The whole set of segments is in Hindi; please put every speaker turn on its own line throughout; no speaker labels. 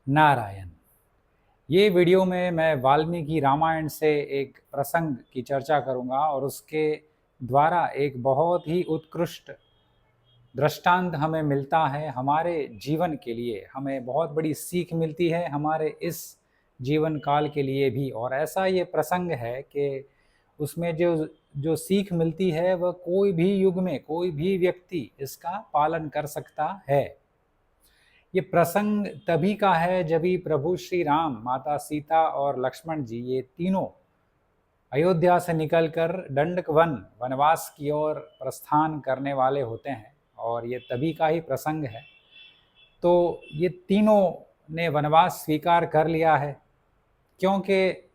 नारायण। ये वीडियो में मैं वाल्मीकि रामायण से एक प्रसंग की चर्चा करूंगा और उसके द्वारा एक बहुत ही उत्कृष्ट दृष्टांत हमें मिलता है। हमारे जीवन के लिए हमें बहुत बड़ी सीख मिलती है, हमारे इस जीवन काल के लिए भी। और ऐसा ये प्रसंग है कि उसमें जो जो सीख मिलती है वह कोई भी युग में कोई भी व्यक्ति इसका पालन कर सकता है। ये प्रसंग तभी का है जब ही प्रभु श्री राम, माता सीता और लक्ष्मण जी ये तीनों अयोध्या से निकलकर दंडक वनवास की ओर प्रस्थान करने वाले होते हैं। और ये तभी का ही प्रसंग है। तो ये तीनों ने वनवास स्वीकार कर लिया है क्योंकि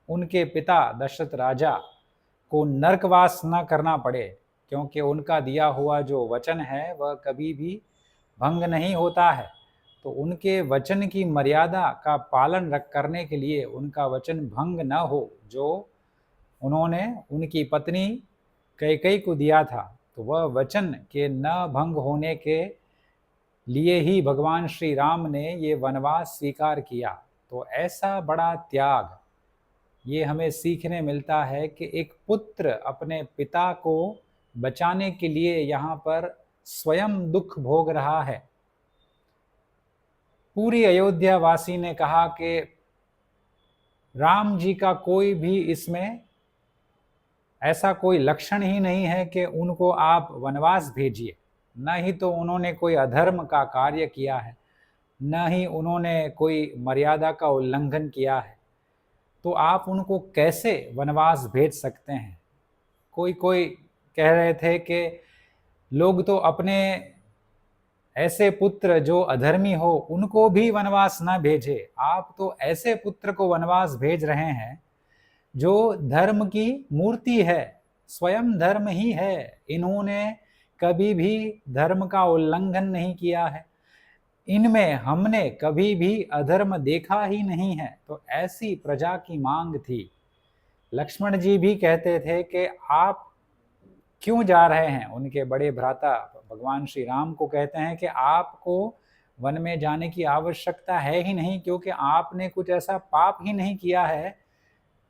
उनके पिता दशरथ राजा को नरकवास न करना पड़े, क्योंकि उनका दिया हुआ जो वचन है वह कभी भी भंग नहीं होता है। तो उनके वचन की मर्यादा का पालन करने के लिए, उनका वचन भंग न हो जो उन्होंने उनकी पत्नी कैकेयी को दिया था, तो वह वचन के न भंग होने के लिए ही भगवान श्री राम ने ये वनवास स्वीकार किया। तो ऐसा बड़ा त्याग ये हमें सीखने मिलता है कि एक पुत्र अपने पिता को बचाने के लिए यहाँ पर स्वयं दुख भोग रहा है। पूरी अयोध्या वासी ने कहा कि राम जी का कोई भी इसमें ऐसा कोई लक्षण ही नहीं है कि उनको आप वनवास भेजिए। न ही तो उन्होंने कोई अधर्म का कार्य किया है, न ही उन्होंने कोई मर्यादा का उल्लंघन किया है, तो आप उनको कैसे वनवास भेज सकते हैं। कोई कोई कह रहे थे कि लोग तो अपने ऐसे पुत्र जो अधर्मी हो उनको भी वनवास न भेजे, आप तो ऐसे पुत्र को वनवास भेज रहे हैं जो धर्म की मूर्ति है, स्वयं धर्म ही है। इन्होंने कभी भी धर्म का उल्लंघन नहीं किया है, इनमें हमने कभी भी अधर्म देखा ही नहीं है। तो ऐसी प्रजा की मांग थी। लक्ष्मण जी भी कहते थे कि आप क्यों जा रहे हैं। उनके बड़े भ्राता भगवान श्री राम को कहते हैं कि आपको वन में जाने की आवश्यकता है ही नहीं, क्योंकि आपने कुछ ऐसा पाप ही नहीं किया है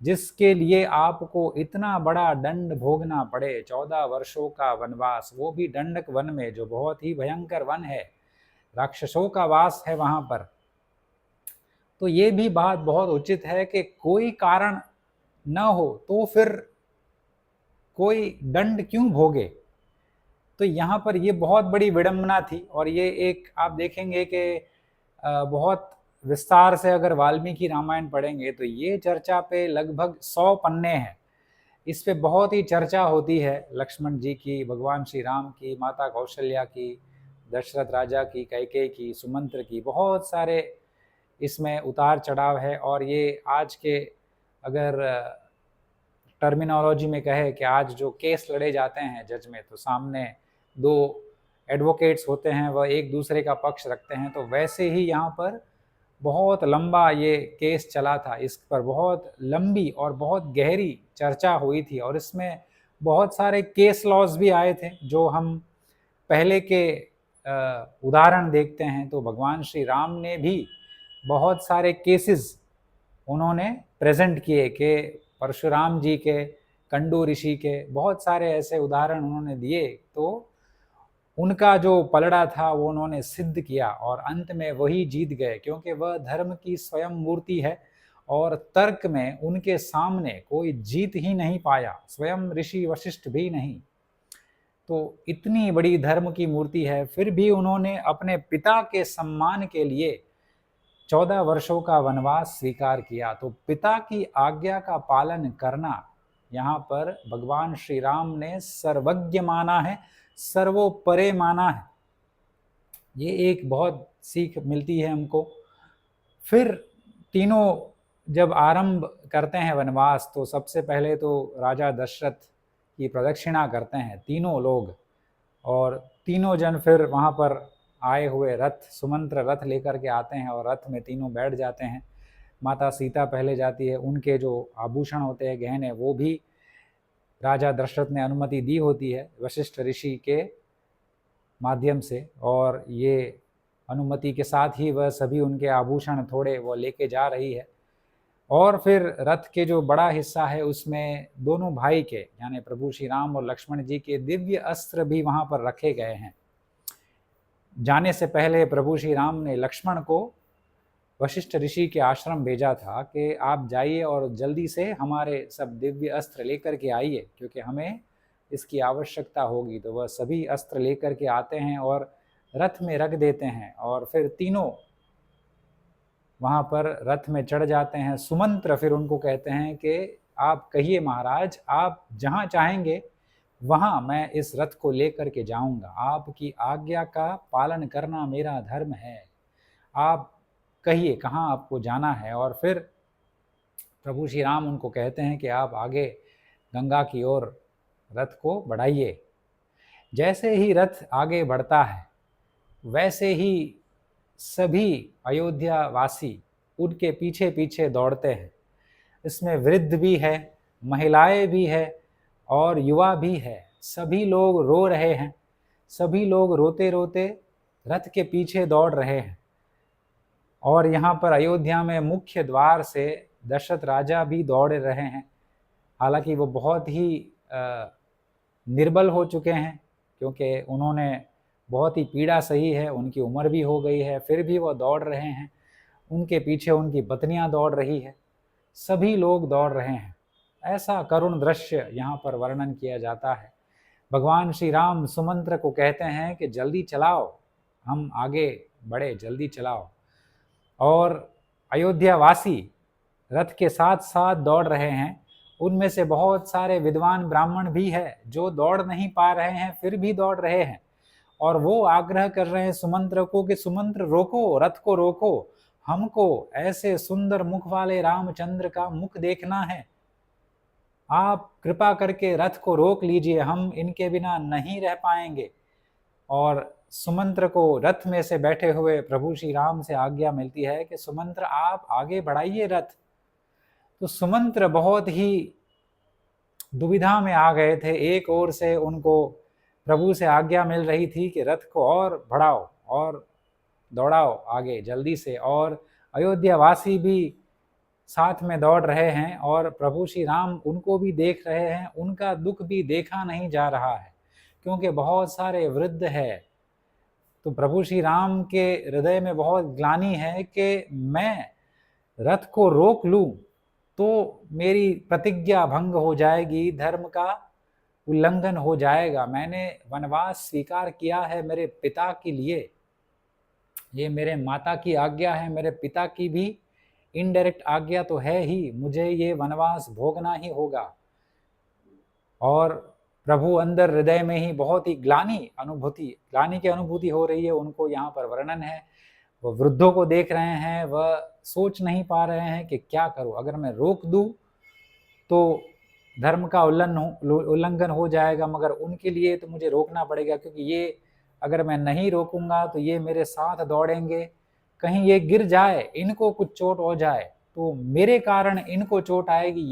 जिसके लिए आपको इतना बड़ा दंड भोगना पड़े। 14 वर्षों का वनवास, वो भी दंडक वन में, जो बहुत ही भयंकर वन है, राक्षसों का वास है वहां पर। तो ये भी बात बहुत उचित है कि कोई कारण न हो तो फिर कोई दंड क्यों भोगे। तो यहाँ पर ये बहुत बड़ी विडंबना थी। और ये एक आप देखेंगे कि बहुत विस्तार से अगर वाल्मीकि रामायण पढ़ेंगे तो ये चर्चा पे लगभग 100 पन्ने हैं। इस पे बहुत ही चर्चा होती है, लक्ष्मण जी की, भगवान श्री राम की, माता कौशल्या की, दशरथ राजा की, कैकेयी की, सुमंत्र की, बहुत सारे इसमें उतार चढ़ाव है। और ये आज के अगर टर्मिनोलॉजी में कहे कि आज जो केस लड़े जाते हैं जज में, तो सामने दो एडवोकेट्स होते हैं, वह एक दूसरे का पक्ष रखते हैं। तो वैसे ही यहाँ पर बहुत लंबा ये केस चला था, इस पर बहुत लंबी और बहुत गहरी चर्चा हुई थी। और इसमें बहुत सारे केस लॉज भी आए थे जो हम पहले के उदाहरण देखते हैं। तो भगवान श्री राम ने भी बहुत सारे केसेस उन्होंने प्रेजेंट किए कि परशुराम जी के, कंडू ऋषि के, बहुत सारे ऐसे उदाहरण उन्होंने दिए। तो उनका जो पलड़ा था वो उन्होंने सिद्ध किया और अंत में वही जीत गए, क्योंकि वह धर्म की स्वयं मूर्ति है और तर्क में उनके सामने कोई जीत ही नहीं पाया, स्वयं ऋषि वशिष्ठ भी नहीं। तो इतनी बड़ी धर्म की मूर्ति है, फिर भी उन्होंने अपने पिता के सम्मान के लिए 14 वर्षों का वनवास स्वीकार किया। तो पिता की आज्ञा का पालन करना यहाँ पर भगवान श्री राम ने सर्वज्ञ माना है, सर्वोपरे माना है। ये एक बहुत सीख मिलती है हमको। फिर तीनों जब आरंभ करते हैं वनवास, तो सबसे पहले तो राजा दशरथ की प्रदक्षिणा करते हैं तीनों लोग, और तीनों जन फिर वहाँ पर आए हुए रथ, सुमंत्र रथ लेकर के आते हैं और रथ में तीनों बैठ जाते हैं। माता सीता पहले जाती है, उनके जो आभूषण होते हैं, गहने, वो भी राजा दशरथ ने अनुमति दी होती है वशिष्ठ ऋषि के माध्यम से। और ये अनुमति के साथ ही वह सभी उनके आभूषण थोड़े वो लेके जा रही है। और फिर रथ के जो बड़ा हिस्सा है उसमें दोनों भाई के यानी प्रभु श्री राम और लक्ष्मण जी के दिव्य अस्त्र भी वहाँ पर रखे गए हैं। जाने से पहले प्रभु श्री राम ने लक्ष्मण को वशिष्ठ ऋषि के आश्रम भेजा था कि आप जाइए और जल्दी से हमारे सब दिव्य अस्त्र लेकर के आइए, क्योंकि हमें इसकी आवश्यकता होगी। तो वह सभी अस्त्र लेकर के आते हैं और रथ में रख देते हैं और फिर तीनों वहाँ पर रथ में चढ़ जाते हैं। सुमंत्र फिर उनको कहते हैं कि आप कहिए महाराज, आप जहाँ चाहेंगे वहाँ मैं इस रथ को लेकर के जाऊँगा, आपकी आज्ञा का पालन करना मेरा धर्म है, आप कहिए कहाँ आपको जाना है। और फिर प्रभु श्री राम उनको कहते हैं कि आप आगे गंगा की ओर रथ को बढ़ाइए। जैसे ही रथ आगे बढ़ता है वैसे ही सभी अयोध्या वासी उनके पीछे पीछे दौड़ते हैं। इसमें वृद्ध भी है, महिलाएं भी है और युवा भी है। सभी लोग रो रहे हैं, सभी लोग रोते रोते रथ के पीछे दौड़ रहे हैं। और यहाँ पर अयोध्या में मुख्य द्वार से दशरथ राजा भी दौड़ रहे हैं। हालांकि वो बहुत ही निर्बल हो चुके हैं, क्योंकि उन्होंने बहुत ही पीड़ा सही है, उनकी उम्र भी हो गई है, फिर भी वो दौड़ रहे हैं। उनके पीछे उनकी पत्नियां दौड़ रही है, सभी लोग दौड़ रहे हैं। ऐसा करुण दृश्य यहाँ पर वर्णन किया जाता है। भगवान श्री राम सुमंत्र को कहते हैं कि जल्दी चलाओ, हम आगे बढ़े, जल्दी चलाओ। और अयोध्या वासी रथ के साथ साथ दौड़ रहे हैं। उनमें से बहुत सारे विद्वान ब्राह्मण भी है जो दौड़ नहीं पा रहे हैं, फिर भी दौड़ रहे हैं। और वो आग्रह कर रहे हैं सुमंत्र को कि सुमंत्र रोको, रथ को रोको, हमको ऐसे सुंदर मुख वाले रामचंद्र का मुख देखना है, आप कृपा करके रथ को रोक लीजिए, हम इनके बिना नहीं रह पाएंगे। और सुमंत्र को रथ में से बैठे हुए प्रभु श्री राम से आज्ञा मिलती है कि सुमंत्र आप आगे बढ़ाइए रथ। तो सुमंत्र बहुत ही दुविधा में आ गए थे। एक ओर से उनको प्रभु से आज्ञा मिल रही थी कि रथ को और बढ़ाओ और दौड़ाओ आगे जल्दी से, और अयोध्या वासी भी साथ में दौड़ रहे हैं और प्रभु श्री राम उनको भी देख रहे हैं। उनका दुख भी देखा नहीं जा रहा है क्योंकि बहुत सारे वृद्ध है। तो प्रभु श्री राम के हृदय में बहुत ग्लानि है कि मैं रथ को रोक लूं तो मेरी प्रतिज्ञा भंग हो जाएगी, धर्म का उल्लंघन हो जाएगा। मैंने वनवास स्वीकार किया है मेरे पिता के लिए, ये मेरे माता की आज्ञा है, मेरे पिता की भी इनडायरेक्ट आज्ञा तो है ही, मुझे ये वनवास भोगना ही होगा। और प्रभु अंदर हृदय में ही बहुत ही ग्लानि की अनुभूति हो रही है। उनको यहाँ पर वर्णन है, वह वृद्धों को देख रहे हैं, वह सोच नहीं पा रहे हैं कि क्या करूं, अगर मैं रोक दूं तो धर्म का उल्लंघन हो जाएगा, मगर उनके लिए तो मुझे रोकना पड़ेगा, क्योंकि ये अगर मैं नहीं रोकूंगा तो ये मेरे साथ दौड़ेंगे, कहीं ये गिर जाए, इनको कुछ चोट हो जाए तो मेरे कारण इनको चोट आएगी,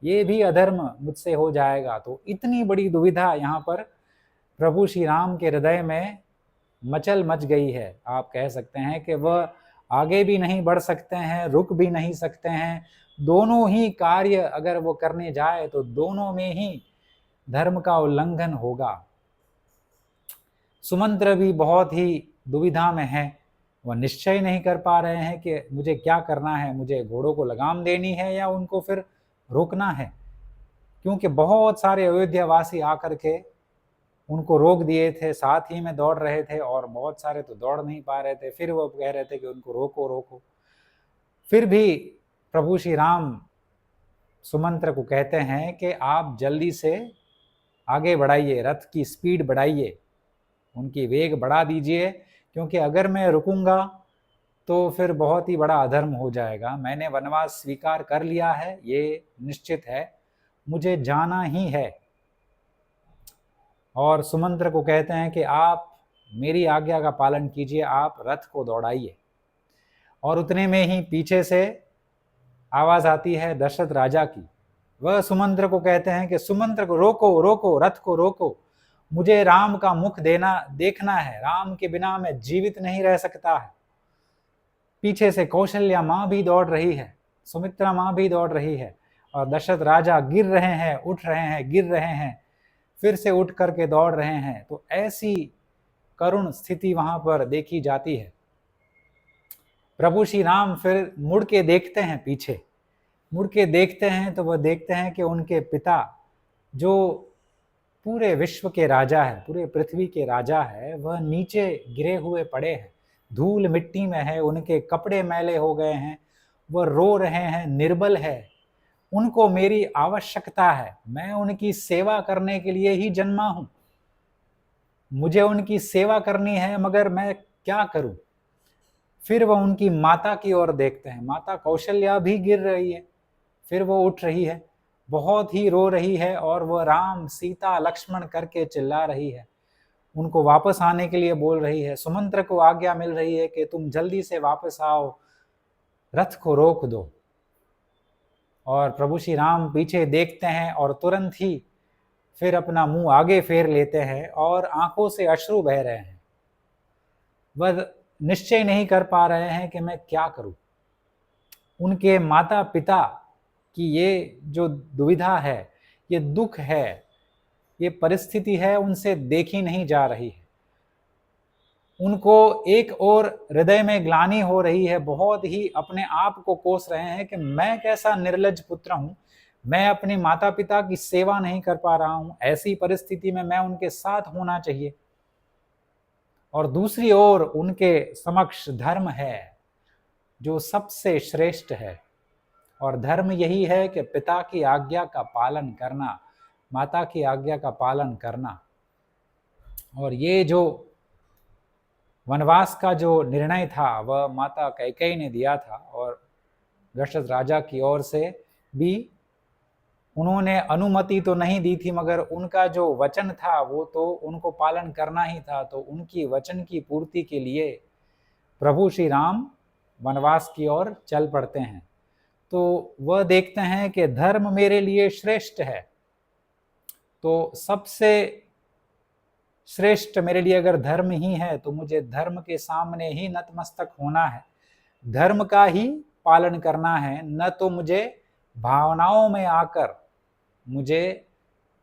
ये भी अधर्म मुझसे हो जाएगा। तो इतनी बड़ी दुविधा यहाँ पर प्रभु श्री राम के हृदय में मचल मच गई है। आप कह सकते हैं कि वह आगे भी नहीं बढ़ सकते हैं, रुक भी नहीं सकते हैं। दोनों ही कार्य अगर वो करने जाए तो दोनों में ही धर्म का उल्लंघन होगा। सुमंत्र भी बहुत ही दुविधा में है, वह निश्चय नहीं कर पा रहे हैं कि मुझे क्या करना है, मुझे घोड़ों को लगाम देनी है या उनको फिर रोकना है, क्योंकि बहुत सारे अयोध्या वासी आकर के उनको रोक दिए थे, साथ ही में दौड़ रहे थे और बहुत सारे तो दौड़ नहीं पा रहे थे। फिर वो कह रहे थे कि उनको रोको रोको। फिर भी प्रभु श्री राम सुमंत्र को कहते हैं कि आप जल्दी से आगे बढ़ाइए, रथ की स्पीड बढ़ाइए, उनकी वेग बढ़ा दीजिए, क्योंकि अगर मैं रुकूंगा तो फिर बहुत ही बड़ा अधर्म हो जाएगा। मैंने वनवास स्वीकार कर लिया है, ये निश्चित है, मुझे जाना ही है। और सुमंत्र को कहते हैं कि आप मेरी आज्ञा का पालन कीजिए, आप रथ को दौड़ाइए। और उतने में ही पीछे से आवाज आती है दशरथ राजा की। वह सुमंत्र को कहते हैं कि सुमंत्र को रोको रोको, रथ को रोको, मुझे राम का मुख देखना है, राम के बिना मैं जीवित नहीं रह सकता है। पीछे से कौशल्या माँ भी दौड़ रही है, सुमित्रा माँ भी दौड़ रही है, और दशरथ राजा गिर रहे हैं, उठ रहे हैं, गिर रहे हैं, फिर से उठ करके दौड़ रहे हैं। तो ऐसी करुण स्थिति वहां पर देखी जाती है। प्रभु श्री राम फिर मुड़ के देखते हैं, पीछे मुड़ के देखते हैं तो वह देखते हैं कि उनके पिता, जो पूरे विश्व के राजा है, पूरे पृथ्वी के राजा है, वह नीचे गिरे हुए पड़े हैं, धूल मिट्टी में है, उनके कपड़े मैले हो गए हैं, वह रो रहे हैं, निर्बल है। उनको मेरी आवश्यकता है, मैं उनकी सेवा करने के लिए ही जन्मा हूं, मुझे उनकी सेवा करनी है, मगर मैं क्या करूं। फिर वह उनकी माता की ओर देखते हैं, माता कौशल्या भी गिर रही है, फिर वो उठ रही है, बहुत ही रो रही है, और वह राम सीता लक्ष्मण करके चिल्ला रही है, उनको वापस आने के लिए बोल रही है। सुमंत्र को आज्ञा मिल रही है कि तुम जल्दी से वापस आओ, रथ को रोक दो। और प्रभु श्री राम पीछे देखते हैं और तुरंत ही फिर अपना मुंह आगे फेर लेते हैं और आंखों से अश्रु बह रहे हैं। वह निश्चय नहीं कर पा रहे हैं कि मैं क्या करूं। उनके माता पिता की ये जो दुविधा है, ये दुख है, ये परिस्थिति है, उनसे देखी नहीं जा रही है। उनको एक और हृदय में ग्लानि हो रही है, बहुत ही अपने आप को कोस रहे हैं कि मैं कैसा निर्लज्ज पुत्र हूं, मैं अपने माता पिता की सेवा नहीं कर पा रहा हूं, ऐसी परिस्थिति में मैं उनके साथ होना चाहिए। और दूसरी ओर उनके समक्ष धर्म है जो सबसे श्रेष्ठ है, और धर्म यही है कि पिता की आज्ञा का पालन करना, माता की आज्ञा का पालन करना। और ये जो वनवास का जो निर्णय था वह माता कैकेयी ने दिया था, और दशरथ राजा की ओर से भी उन्होंने अनुमति तो नहीं दी थी, मगर उनका जो वचन था वो तो उनको पालन करना ही था। तो उनकी वचन की पूर्ति के लिए प्रभु श्री राम वनवास की ओर चल पड़ते हैं। तो वह देखते हैं कि धर्म मेरे लिए श्रेष्ठ है, तो सबसे श्रेष्ठ मेरे लिए अगर धर्म ही है तो मुझे धर्म के सामने ही नतमस्तक होना है, धर्म का ही पालन करना है, न तो मुझे भावनाओं में आकर मुझे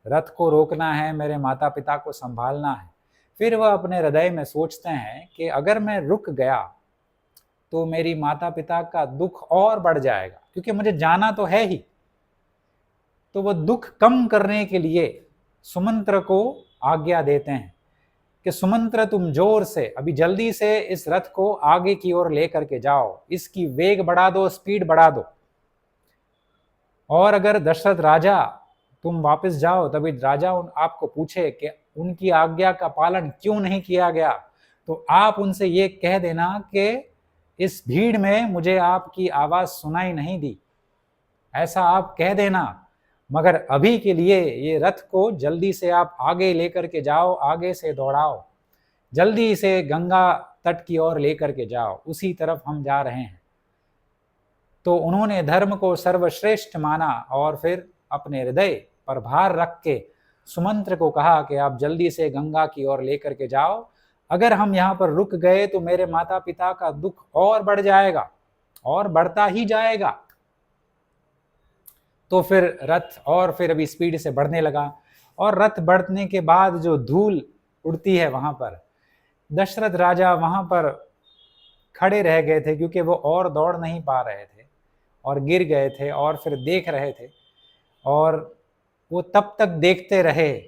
रथ को रोकना है, मेरे माता पिता को संभालना है। फिर वह अपने हृदय में सोचते हैं कि अगर मैं रुक गया तो मेरी माता पिता का दुख और बढ़ जाएगा, क्योंकि मुझे जाना तो है ही। तो वह दुख कम करने के लिए सुमंत्र को आज्ञा देते हैं कि सुमंत्र तुम जोर से अभी जल्दी से इस रथ को आगे की ओर लेकर के जाओ, इसकी वेग बढ़ा दो, स्पीड बढ़ा दो। और अगर दशरथ राजा तुम वापस जाओ, तभी राजा आपको पूछे कि उनकी आज्ञा का पालन क्यों नहीं किया गया, तो आप उनसे ये कह देना कि इस भीड़ में मुझे आपकी आवाज सुनाई नहीं दी, ऐसा आप कह देना। मगर अभी के लिए ये रथ को जल्दी से आप आगे लेकर के जाओ, आगे से दौड़ाओ, जल्दी से गंगा तट की ओर लेकर के जाओ, उसी तरफ हम जा रहे हैं। तो उन्होंने धर्म को सर्वश्रेष्ठ माना और फिर अपने हृदय पर भार रख के सुमंत्र को कहा कि आप जल्दी से गंगा की ओर लेकर के जाओ, अगर हम यहाँ पर रुक गए तो मेरे माता पिता का दुख और बढ़ जाएगा, और बढ़ता ही जाएगा। तो फिर रथ और फिर अभी स्पीड से बढ़ने लगा, और रथ बढ़ने के बाद जो धूल उड़ती है वहां पर, दशरथ राजा वहां पर खड़े रह गए थे, क्योंकि वो और दौड़ नहीं पा रहे थे और गिर गए थे, और फिर देख रहे थे। और वो तब तक देखते रहे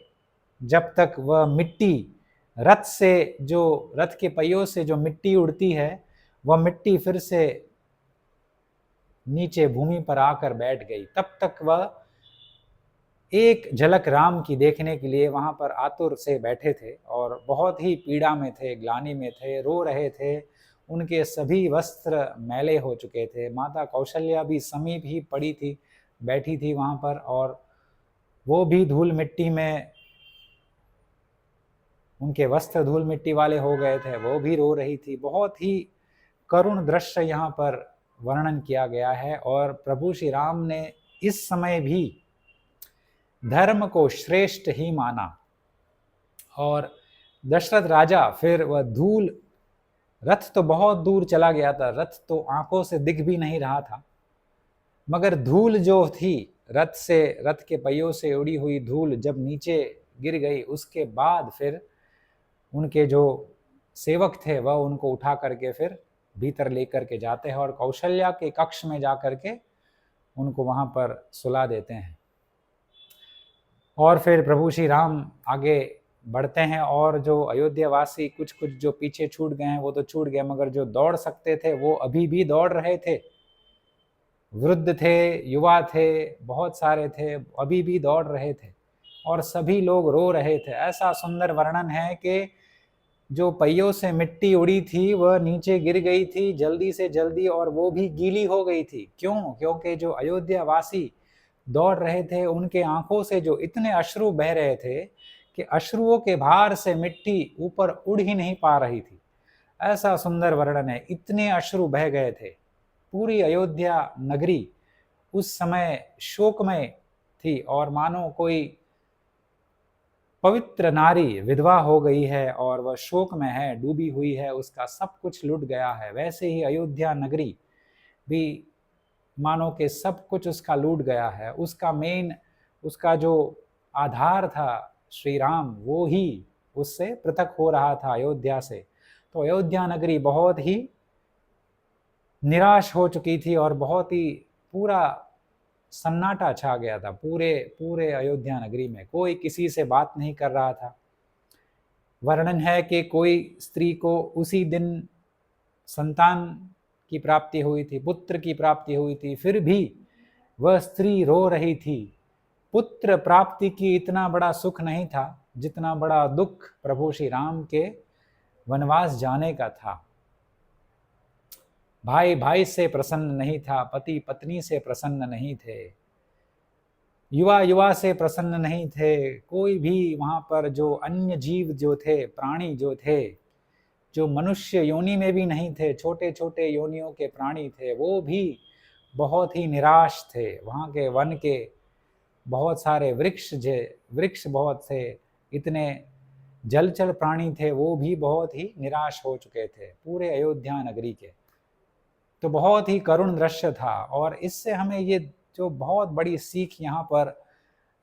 जब तक वह मिट्टी रथ से, जो रथ के पहियों से जो मिट्टी उड़ती है, वह मिट्टी फिर से नीचे भूमि पर आकर बैठ गई। तब तक वह एक झलक राम की देखने के लिए वहां पर आतुर से बैठे थे, और बहुत ही पीड़ा में थे, ग्लानि में थे, रो रहे थे। उनके सभी वस्त्र मैले हो चुके थे। माता कौशल्या भी समीप ही पड़ी थी, बैठी थी वहां पर, और वो भी धूल मिट्टी में, उनके वस्त्र धूल मिट्टी वाले हो गए थे, वो भी रो रही थी। बहुत ही करुण दृश्य यहाँ पर वर्णन किया गया है। और प्रभु श्री राम ने इस समय भी धर्म को श्रेष्ठ ही माना, और दशरथ राजा फिर वह धूल, रथ तो बहुत दूर चला गया था, रथ तो आंखों से दिख भी नहीं रहा था, मगर धूल जो थी रथ के पहियों से उड़ी हुई धूल जब नीचे गिर गई, उसके बाद फिर उनके जो सेवक थे वह उनको उठा करके फिर भीतर लेकर के जाते हैं और कौशल्या के कक्ष में जा करके उनको वहां पर सुला देते हैं। और फिर प्रभु श्री राम आगे बढ़ते हैं और जो अयोध्यावासी कुछ कुछ जो पीछे छूट गए हैं वो तो छूट गए, मगर जो दौड़ सकते थे वो अभी भी दौड़ रहे थे। वृद्ध थे, युवा थे, बहुत सारे थे, अभी भी दौड़ रहे थे और सभी लोग रो रहे थे। ऐसा सुंदर वर्णन है कि जो पहियों से मिट्टी उड़ी थी वह नीचे गिर गई थी जल्दी से जल्दी, और वो भी गीली हो गई थी। क्यों? क्योंकि जो अयोध्यावासी दौड़ रहे थे उनके आंखों से जो इतने अश्रु बह रहे थे कि अश्रुओं के भार से मिट्टी ऊपर उड़ ही नहीं पा रही थी। ऐसा सुंदर वर्णन है, इतने अश्रु बह गए थे। पूरी अयोध्या नगरी उस समय शोकमय थी और मानो कोई पवित्र नारी विधवा हो गई है और वह शोक में है, डूबी हुई है, उसका सब कुछ लुट गया है। वैसे ही अयोध्या नगरी भी मानो के सब कुछ उसका लूट गया है। उसका जो आधार था श्री राम, वो ही उससे पृथक हो रहा था अयोध्या से। तो अयोध्या नगरी बहुत ही निराश हो चुकी थी और बहुत ही पूरा सन्नाटा छा गया था। पूरे अयोध्या नगरी में कोई किसी से बात नहीं कर रहा था। वर्णन है कि कोई स्त्री को उसी दिन संतान की प्राप्ति हुई थी, पुत्र की प्राप्ति हुई थी, फिर भी वह स्त्री रो रही थी। पुत्र प्राप्ति की इतना बड़ा सुख नहीं था जितना बड़ा दुख प्रभु श्री राम के वनवास जाने का था। भाई भाई से प्रसन्न नहीं था, पति पत्नी से प्रसन्न नहीं थे, युवा युवा से प्रसन्न नहीं थे, कोई भी वहां पर जो अन्य जीव जो थे, प्राणी जो थे, जो मनुष्य योनि में भी नहीं थे, छोटे छोटे योनियों के प्राणी थे, वो भी बहुत ही निराश थे। वहां के वन के बहुत सारे वृक्ष बहुत थे, इतने जलचर प्राणी थे, वो भी बहुत ही निराश हो चुके थे पूरे अयोध्या नगरी के। तो बहुत ही करुण दृश्य था। और इससे हमें ये जो बहुत बड़ी सीख यहाँ पर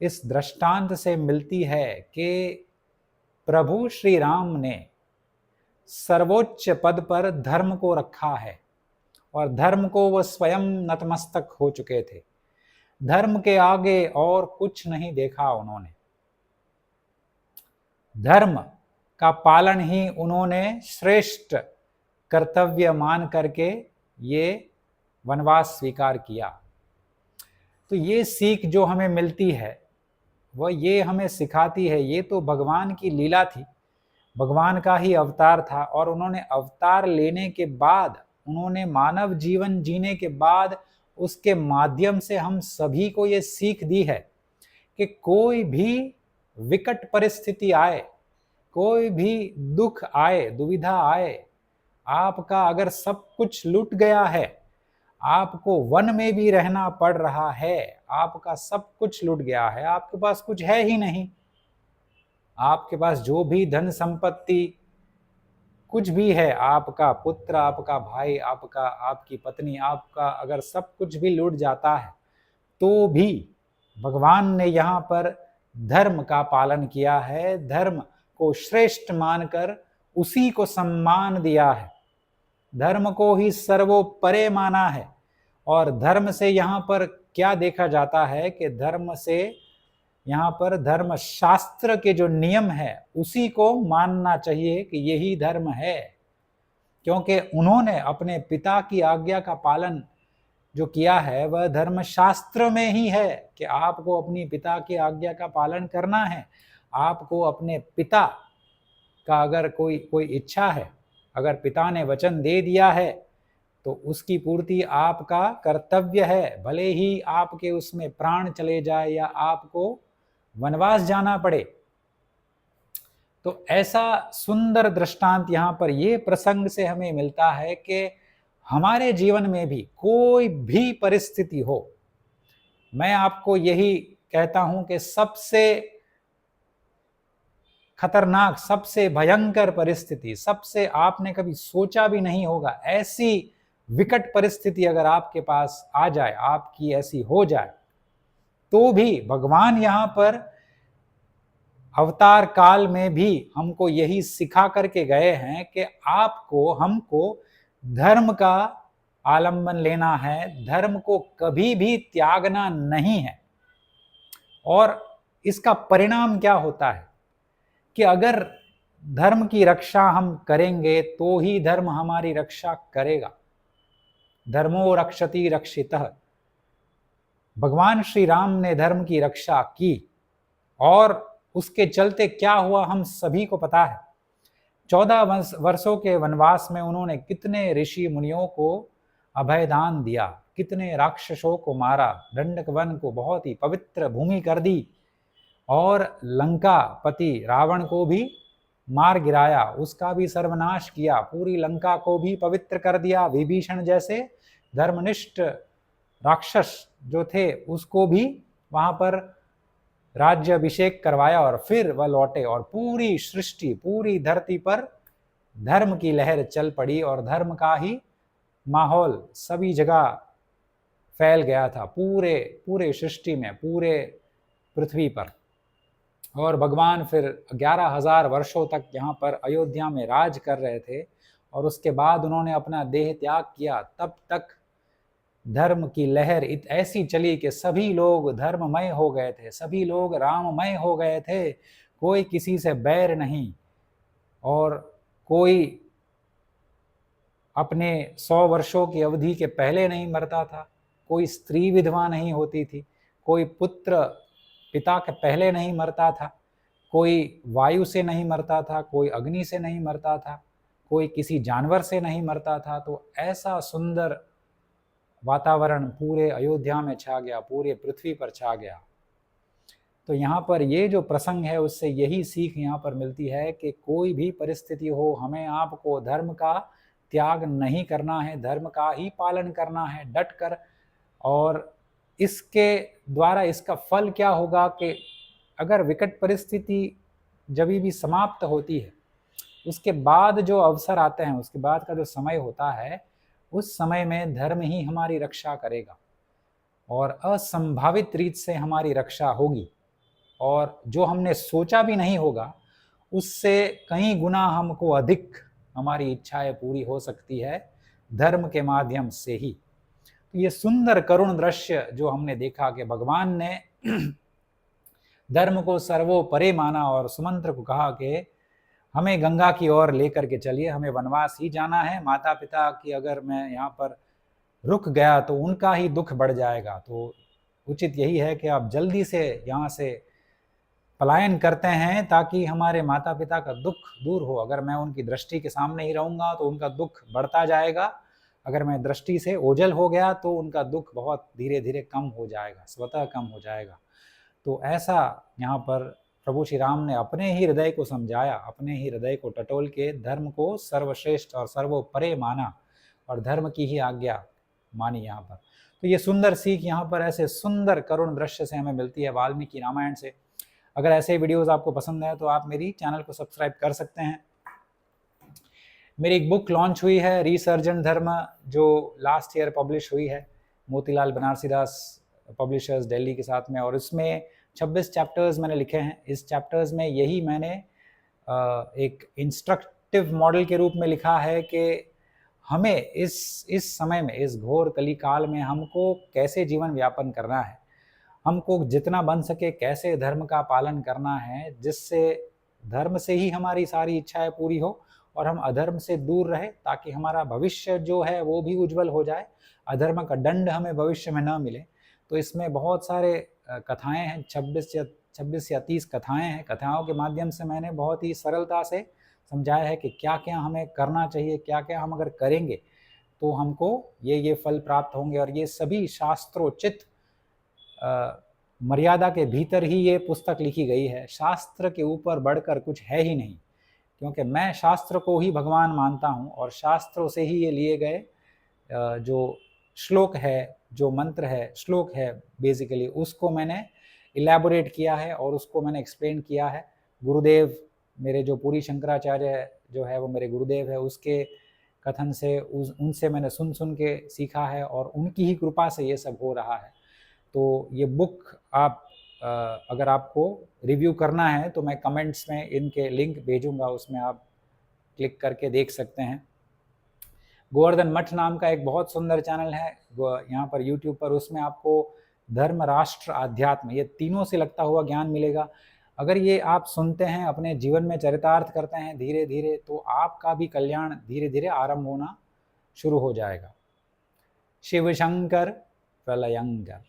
इस दृष्टांत से मिलती है कि प्रभु श्री राम ने सर्वोच्च पद पर धर्म को रखा है और धर्म को वह स्वयं नतमस्तक हो चुके थे। धर्म के आगे और कुछ नहीं देखा उन्होंने, धर्म का पालन ही उन्होंने श्रेष्ठ कर्तव्य मान करके ये वनवास स्वीकार किया। तो ये सीख जो हमें मिलती है वह ये हमें सिखाती है, ये तो भगवान की लीला थी, भगवान का ही अवतार था, और उन्होंने अवतार लेने के बाद, उन्होंने मानव जीवन जीने के बाद उसके माध्यम से हम सभी को ये सीख दी है कि कोई भी विकट परिस्थिति आए, कोई भी दुख आए, दुविधा आए, आपका अगर सब कुछ लुट गया है, आपको वन में भी रहना पड़ रहा है, आपका सब कुछ लुट गया है, आपके पास कुछ है ही नहीं, आपके पास जो भी धन संपत्ति कुछ भी है, आपका पुत्र, आपका भाई, आपकी पत्नी, आपका अगर सब कुछ भी लूट जाता है, तो भी भगवान ने यहाँ पर धर्म का पालन किया है, धर्म को श्रेष्ठ मानकर उसी को सम्मान दिया है, धर्म को ही सर्वोपरि माना है। और धर्म से यहाँ पर क्या देखा जाता है कि धर्म से यहाँ पर धर्म शास्त्र के जो नियम है उसी को मानना चाहिए कि यही धर्म है, क्योंकि उन्होंने अपने पिता की आज्ञा का पालन जो किया है वह धर्म शास्त्र में ही है कि आपको अपनी पिता की आज्ञा का पालन करना है। आपको अपने पिता का अगर कोई इच्छा है, अगर पिता ने वचन दे दिया है तो उसकी पूर्ति आपका कर्तव्य है, भले ही आपके उसमें प्राण चले जाए या आपको वनवास जाना पड़े। तो ऐसा सुंदर दृष्टांत यहाँ पर ये प्रसंग से हमें मिलता है कि हमारे जीवन में भी कोई भी परिस्थिति हो, मैं आपको यही कहता हूं कि सबसे खतरनाक, सबसे भयंकर परिस्थिति, सबसे आपने कभी सोचा भी नहीं होगा ऐसी विकट परिस्थिति अगर आपके पास आ जाए, आपकी ऐसी हो जाए, तो भी भगवान यहां पर अवतार काल में भी हमको यही सिखा करके गए हैं कि आपको, हमको धर्म का आलंबन लेना है, धर्म को कभी भी त्यागना नहीं है। और इसका परिणाम क्या होता है कि अगर धर्म की रक्षा हम करेंगे तो ही धर्म हमारी रक्षा करेगा। धर्मो रक्षति रक्षितः। भगवान श्री राम ने धर्म की रक्षा की और उसके चलते क्या हुआ हम सभी को पता है। 14 वर्षों के वनवास में उन्होंने कितने ऋषि मुनियों को अभयदान दिया, कितने राक्षसों को मारा, दंडक वन को बहुत ही पवित्र भूमि कर दी और लंका पति रावण को भी मार गिराया, उसका भी सर्वनाश किया, पूरी लंका को भी पवित्र कर दिया। विभीषण जैसे धर्मनिष्ठ राक्षस जो थे उसको भी वहां पर राज्य अभिषेक करवाया और फिर वह लौटे और पूरी सृष्टि, पूरी धरती पर धर्म की लहर चल पड़ी और धर्म का ही माहौल सभी जगह फैल गया था, पूरे पूरे सृष्टि में, पूरे पृथ्वी पर। और भगवान फिर 11,000 वर्षों तक यहाँ पर अयोध्या में राज कर रहे थे और उसके बाद उन्होंने अपना देह त्याग किया। तब तक धर्म की लहर ऐसी चली कि सभी लोग धर्ममय हो गए थे, सभी लोग राममय हो गए थे, कोई किसी से बैर नहीं और कोई अपने 100 वर्षों की अवधि के पहले नहीं मरता था, कोई स्त्री विधवा नहीं होती थी, कोई पुत्र पिता के पहले नहीं मरता था, कोई वायु से नहीं मरता था, कोई अग्नि से नहीं मरता था, कोई किसी जानवर से नहीं मरता था। तो ऐसा सुंदर वातावरण पूरे अयोध्या में छा गया, पूरे पृथ्वी पर छा गया। तो यहाँ पर ये जो प्रसंग है उससे यही सीख यहाँ पर मिलती है कि कोई भी परिस्थिति हो, हमें आपको धर्म का त्याग नहीं करना है, धर्म का ही पालन करना है डट कर। और इसके द्वारा इसका फल क्या होगा कि अगर विकट परिस्थिति जब भी समाप्त होती है, उसके बाद जो अवसर आते हैं, उसके बाद का जो समय होता है, उस समय में धर्म ही हमारी रक्षा करेगा और असंभावित रीत से हमारी रक्षा होगी और जो हमने सोचा भी नहीं होगा उससे कई गुना हमको अधिक हमारी इच्छाएं पूरी हो सकती है धर्म के माध्यम से ही। तो ये सुंदर करुण दृश्य जो हमने देखा कि भगवान ने धर्म को सर्वोपरि माना और सुमंत्र को कहा कि हमें गंगा की ओर लेकर के चलिए, हमें वनवास ही जाना है। माता पिता की अगर मैं यहाँ पर रुक गया तो उनका ही दुख बढ़ जाएगा, तो उचित यही है कि आप जल्दी से यहाँ से पलायन करते हैं ताकि हमारे माता पिता का दुख दूर हो। अगर मैं उनकी दृष्टि के सामने ही रहूँगा तो उनका दुख बढ़ता जाएगा, अगर मैं दृष्टि से ओझल हो गया तो उनका दुख बहुत धीरे धीरे कम हो जाएगा, स्वतः कम हो जाएगा। तो ऐसा यहाँ पर प्रभु श्री राम ने अपने ही हृदय को समझाया, अपने ही हृदय को टटोल के धर्म को सर्वश्रेष्ठ और सर्वोपरि माना और धर्म की ही आज्ञा मानी यहाँ पर। तो ये सुंदर सीख यहाँ पर ऐसे सुंदर करुण दृश्य से हमें मिलती है वाल्मीकि रामायण से। अगर ऐसे वीडियोस आपको पसंद है तो आप मेरी चैनल को सब्सक्राइब कर सकते हैं। मेरी एक बुक लॉन्च हुई है रीसर्जेंट धर्म, जो लास्ट ईयर पब्लिश हुई है मोतीलाल बनारसीदास पब्लिशर्स दिल्ली के साथ में, और इसमें 26 चैप्टर्स मैंने लिखे हैं। इस चैप्टर्स में यही मैंने एक इंस्ट्रक्टिव मॉडल के रूप में लिखा है कि हमें इस समय में, इस घोर कली काल में हमको कैसे जीवन व्यापन करना है, हमको जितना बन सके कैसे धर्म का पालन करना है, जिससे धर्म से ही हमारी सारी इच्छाएं पूरी हो और हम अधर्म से दूर रहे, ताकि हमारा भविष्य जो है वो भी उज्जवल हो जाए, अधर्म का दंड हमें भविष्य में न मिले। तो इसमें बहुत सारे कथाएं हैं, 26 या 30 कथाएं हैं। कथाओं के माध्यम से मैंने बहुत ही सरलता से समझाया है कि क्या क्या हमें करना चाहिए, क्या क्या हम अगर करेंगे तो हमको ये फल प्राप्त होंगे। और ये सभी शास्त्रोचित मर्यादा के भीतर ही ये पुस्तक लिखी गई है। शास्त्र के ऊपर बढ़कर कुछ है ही नहीं, क्योंकि मैं शास्त्र को ही भगवान मानता हूँ और शास्त्रों से ही ये लिए गए जो श्लोक है, जो मंत्र है, श्लोक है, बेसिकली उसको मैंने इलैबोरेट किया है और उसको मैंने एक्सप्लेन किया है। गुरुदेव मेरे जो पूरी शंकराचार्य जो है वो मेरे गुरुदेव है, उसके कथन से उनसे मैंने सुन के सीखा है और उनकी ही कृपा से ये सब हो रहा है। तो ये बुक आप अगर आपको रिव्यू करना है तो मैं कमेंट्स में इनके लिंक भेजूंगा, उसमें आप क्लिक करके देख सकते हैं। गोवर्धन मठ नाम का एक बहुत सुंदर चैनल है यहाँ पर यूट्यूब पर, उसमें आपको धर्म, राष्ट्र, आध्यात्म ये तीनों से लगता हुआ ज्ञान मिलेगा। अगर ये आप सुनते हैं, अपने जीवन में चरितार्थ करते हैं धीरे धीरे, तो आपका भी कल्याण धीरे धीरे आरंभ होना शुरू हो जाएगा। शिव शंकर प्रलयंकर।